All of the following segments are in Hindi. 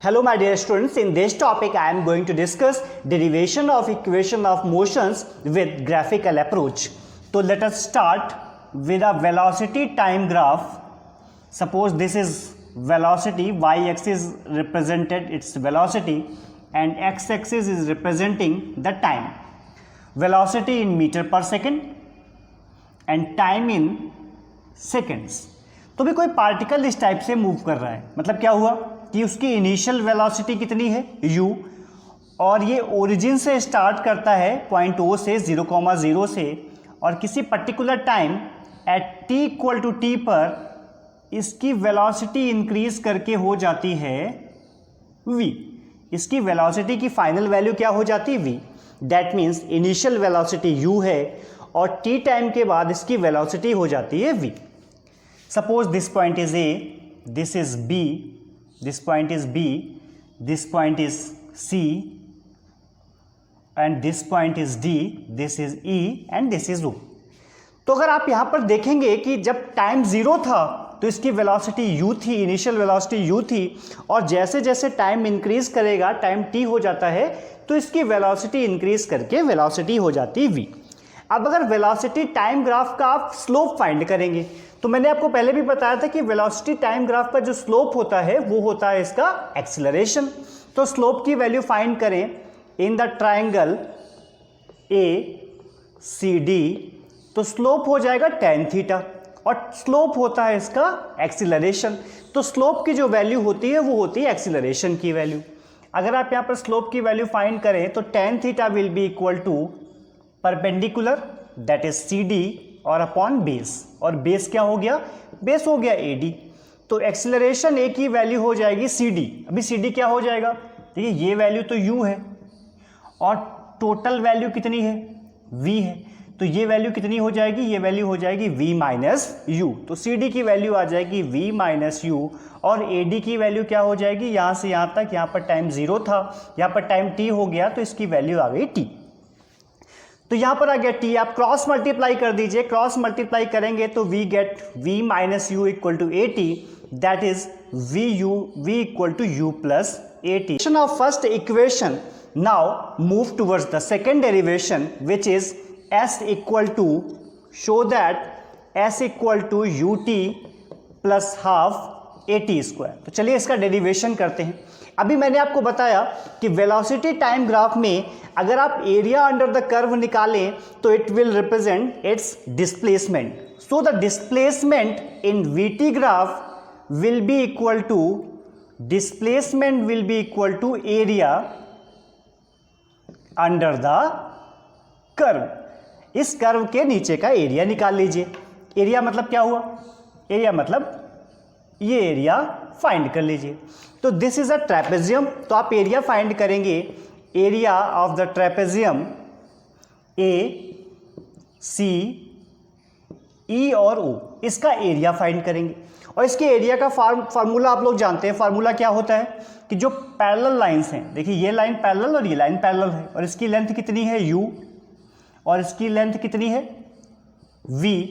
Hello my dear students, in this topic I am going to discuss derivation of equation of motions with graphical approach. So let us start with a velocity time graph. Suppose this is velocity, y-axis represented its velocity and x-axis is representing the time. Velocity in meter per second and time in seconds. तो भी कोई पार्टिकल इस टाइप से मूव कर रहा है, मतलब क्या हुआ कि उसकी इनिशियल वेलोसिटी कितनी है u और ये ओरिजिन से स्टार्ट करता है पॉइंट O से 0,0 से और किसी particular time at t equal to t पर इसकी वेलोसिटी इंक्रीज करके हो जाती है v. इसकी वेलोसिटी की फाइनल वैल्यू क्या हो जाती है v. That means initial velocity u है और t टाइम के बाद इसकी वेलोसिटी हो जाती है v. Suppose this point is A, this is B, this point is B, this point is C, and this point is D, this is E, and this is O. तो अगर आप यहाँ पर देखेंगे कि जब टाइम ज़ीरो था तो इसकी वेलोसिटी u थी, इनिशियल वेलोसिटी u थी और जैसे जैसे टाइम इंक्रीज करेगा, टाइम t हो जाता है तो इसकी वेलोसिटी इंक्रीज करके वेलोसिटी हो जाती है v. अब अगर वेलोसिटी टाइम ग्राफ का आप स्लोप फाइंड करेंगे तो मैंने आपको पहले भी बताया था कि वेलोसिटी टाइम ग्राफ का जो स्लोप होता है वो होता है इसका एक्सीलरेशन. तो स्लोप की वैल्यू फाइंड करें इन द ट्राइंगल ACD तो स्लोप हो जाएगा tan थीटा और स्लोप होता है इसका एक्सीलरेशन. तो स्लोप की जो वैल्यू होती है वो होती है एक्सीलरेशन की वैल्यू. अगर आप यहाँ पर स्लोप की वैल्यू फाइंड करें तो tan theta will be equal to perpendicular that is CD और अपॉन बेस, और बेस क्या हो गया, बेस हो गया AD. तो एक्सीलरेशन A की वैल्यू हो जाएगी CD. अभी CD क्या हो जाएगा, देखिए ये वैल्यू तो U है और टोटल वैल्यू कितनी है V है, तो ये वैल्यू कितनी हो जाएगी, ये वैल्यू हो जाएगी V माइनस U. तो CD की वैल्यू आ जाएगी V माइनस U और AD की वैल्यू क्या हो जाएगी, यहाँ से यहाँ तक, यहाँ पर टाइम ज़ीरो था, यहाँ पर टाइम T हो गया तो इसकी वैल्यू आ गई T. तो यहां पर आ गया T. आप क्रॉस मल्टीप्लाई कर दीजिए, क्रॉस मल्टीप्लाई करेंगे तो V get V minus U equal to AT, that is V equal to U plus AT. Of first equation. Now move towards the second derivation which is S equal to, show that S equal to UT plus half AT square. तो चलिए इसका डेरिवेशन करते हैं. अभी मैंने आपको बताया कि वेलोसिटी टाइम ग्राफ में अगर आप एरिया अंडर द कर्व निकालें तो it will represent its displacement. So the displacement in VT graph will be equal to, displacement will be equal to area under the curve. इस कर्व के नीचे का एरिया निकाल लीजिए. एरिया मतलब क्या हुआ, एरिया मतलब ये एरिया फाइंड कर लीजिए. तो दिस इज अ ट्रेपेजियम, तो आप एरिया फाइंड करेंगे. Area of the trapezium ACE और O, इसका एरिया फाइंड करेंगे. और इसके एरिया का फार्मूला आप लोग जानते हैं. फार्मूला क्या होता है कि जो पैरेलल लाइंस हैं, देखिए ये लाइन पैरेलल और ये लाइन पैरेलल है और इसकी लेंथ कितनी है U और इसकी लेंथ कितनी है V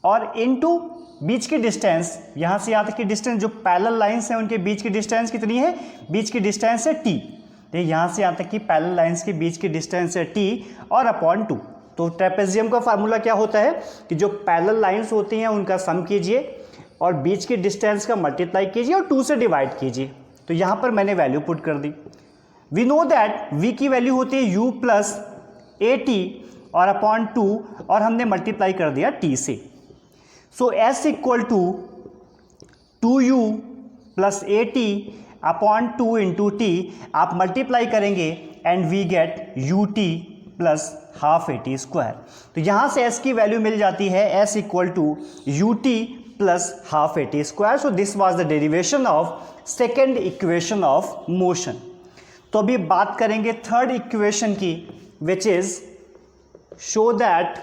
और इनटू बीच की डिस्टेंस, यहाँ से यहाँ तक की डिस्टेंस, जो पैरेलल लाइंस हैं उनके बीच की डिस्टेंस कितनी है, बीच की डिस्टेंस है T. देखिए यहाँ से यहाँ तक की पैरेलल लाइंस के बीच की डिस्टेंस है T और अपॉन 2. तो ट्रेपेजियम का फार्मूला क्या होता है कि जो पैरेलल लाइंस होती हैं उनका सम कीजिए और बीच की डिस्टेंस का मल्टीप्लाई कीजिए और 2 से डिवाइड कीजिए. तो यहाँ पर मैंने वैल्यू पुट कर दी. वी नो दैट V की वैल्यू होती है U प्लस AT और अपॉन 2 और हमने मल्टीप्लाई कर दिया T से. So S equal to 2U plus AT upon 2 into T. आप मल्टीप्लाई करेंगे and we get UT plus half AT square. तो यहाँ से S की वैल्यू मिल जाती है S equal to UT plus half AT square. So this was the derivation of second equation of motion. तो अभी बात करेंगे थर्ड इक्वेशन की which is show that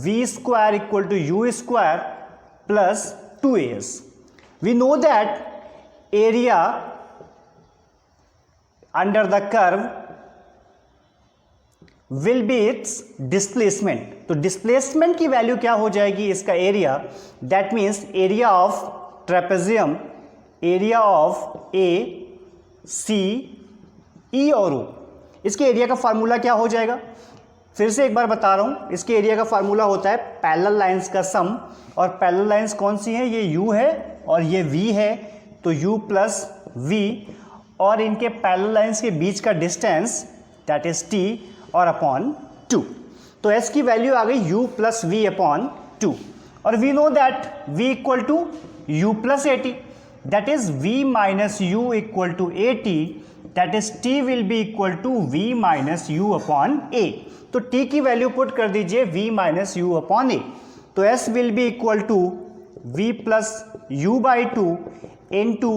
V square equal to U square plus 2as. We know that area under the curve will be its displacement. तो displacement की वैल्यू क्या हो जाएगी इसका area, that means area of trapezium, area of A सी ई और ओ। इसके एरिया का फार्मूला क्या हो जाएगा, फिर से एक बार बता रहा हूँ, इसके एरिया का फार्मूला होता है पैरेलल लाइंस का सम, और पैरेलल लाइंस कौन सी है, ये u है और ये v है, तो u प्लस v, और इनके पैरेलल लाइंस के बीच का डिस्टेंस दैट इज t और अपॉन 2। तो s की वैल्यू आ गई u प्लस v अपॉन 2, और we know that v equal to u plus a t, that is v minus u equal to a t, that is t will be equal to v minus u upon a। तो t की वैल्यू पुट कर दीजिए v minus u upon a, तो s will be equal to v plus u by 2 into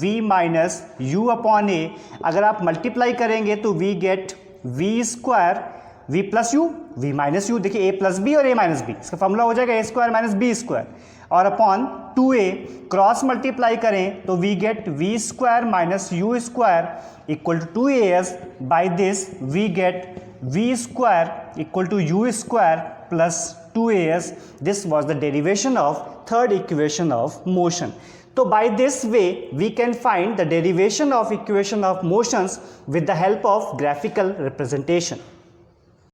v minus u upon a। अगर आप मल्टीप्लाई करेंगे तो v get v square v plus u v minus u, देखिए a प्लस b और a माइनस b, इसका फॉर्मूला हो जाएगा a square minus b square, और अपॉन 2a क्रॉस मल्टीप्लाई करें तो वी गेट v स्क्वायर minus u square equal to 2as, by this we get v square equal to u square plus 2as. This was the derivation of third equation of motion. So by this way we can find the derivation of equation of motions with the help of graphical representation.